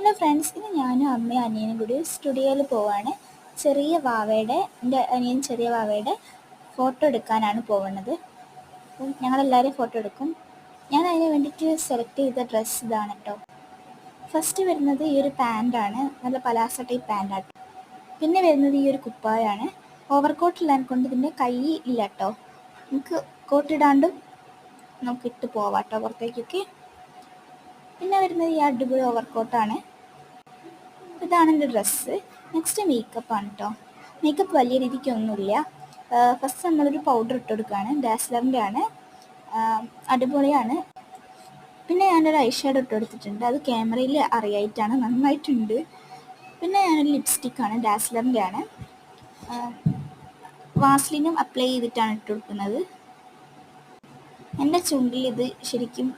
Hello friends, ഇന്ന് ഞാനും അമ്മയും അനിയനും കൂടി സ്റ്റുഡിയോയിൽ പോവാണ്. എൻ്റെ അനിയൻ ചെറിയ വാവയുടെ ഫോട്ടോ എടുക്കാനാണ് പോകുന്നത്. അപ്പം ഞങ്ങളെല്ലാവരും ഫോട്ടോ എടുക്കും. ഞാൻ അതിന് വേണ്ടിയിട്ട് സെലക്ട് ചെയ്ത ഡ്രസ്സ് ഇതാണ് കേട്ടോ. ഫസ്റ്റ് വരുന്നത് ഈ ഒരു പാൻറ്റാണ്, നല്ല പലാസ ടൈപ്പ് പാൻറ്റാട്ടോ. പിന്നെ വരുന്നത് ഈ ഒരു കുപ്പായാണ്. ഓവർ കോട്ടില്ലാൻ കൊണ്ട് ഇതിൻ്റെ കൈ ഇല്ല കേട്ടോ. നമുക്ക് കോട്ടിടാണ്ടും നമുക്ക് ഇട്ട് പോവാം കേട്ടോ പുറത്തേക്കൊക്കെ. പിന്നെ വരുന്നത് ഈ അടിപൊളി ഓവർ കോട്ടാണ്. ഇതാണ് എൻ്റെ ഡ്രസ്സ്. നെക്സ്റ്റ് മേക്കപ്പാണ് കേട്ടോ. മേക്കപ്പ് വലിയ രീതിക്കൊന്നുമില്ല. ഫസ്റ്റ് നമ്മളൊരു പൗഡർ ഇട്ട് കൊടുക്കുകയാണ്. ഡാസ്ലറിൻ്റെ ആണ്, അടിപൊളിയാണ്. പിന്നെ ഞാനൊരു ഐ ഷാഡോ ഇട്ട് കൊടുത്തിട്ടുണ്ട്. അത് ക്യാമറയിൽ അറിയായിട്ടാണ്, നന്നായിട്ടുണ്ട്. പിന്നെ ഞാനൊരു ലിപ്സ്റ്റിക്കാണ്, ഡാസ്ലറിൻ്റെ ആണ്. വാസ്ലിനും അപ്ലൈ ചെയ്തിട്ടാണ് ഇട്ട് കൊടുക്കുന്നത്. എൻ്റെ ചുണ്ടിൽ ഇത് ശരിക്കും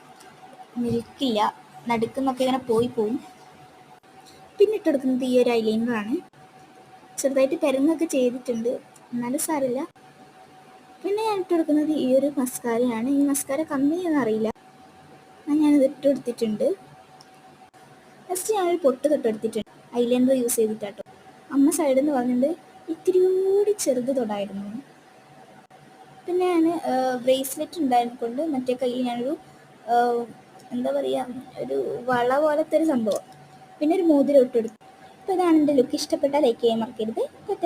നിൽക്കില്ല, നടുക്കുന്നൊക്കെ ഇങ്ങനെ പോവും. പിന്നെ ഇട്ട് കൊടുക്കുന്നത് ഈ ഒരു ഐലൈനറാണ്. ചെറുതായിട്ട് പെരങ്ങൊക്കെ ചെയ്തിട്ടുണ്ട്, എന്നാലും സാരമില്ല. പിന്നെ ഞാൻ ഇട്ട് കൊടുക്കുന്നത് ഈ ഒരു മസ്കാരയാണ്. ഈ മസ്കാര കമ്മിയൊന്നും അറിയില്ല, ഞാനിത് ഇട്ട് കൊടുത്തിട്ടുണ്ട്. നെക്സ്റ്റ് ഞാനൊരു പൊട്ട് തൊട്ടെടുത്തിട്ടുണ്ട്, ഐലൈനർ യൂസ് ചെയ്തിട്ടാട്ടോ. അമ്മ സൈഡിൽ നിന്ന് പറഞ്ഞിട്ടുണ്ട് ഇത്തിരി കൂടി ചെറുത് തൊടായിരുന്നു. പിന്നെ ഞാൻ ബ്രേസ്ലെറ്റ് ഉണ്ടായതുകൊണ്ട് മറ്റേ കയ്യിൽ ഞാനൊരു എന്താ പറയുക, ഒരു വള പോലത്തെ ഒരു സംഭവം, പിന്നെ ഒരു മോതിരം ഇട്ടെടുത്തു. അപ്പോൾ ഇതാണ് എൻ്റെ ലുക്ക്. ഇഷ്ടപ്പെട്ടാൽ ലൈക്ക് ചെയ്യാൻ മറക്കരുത്.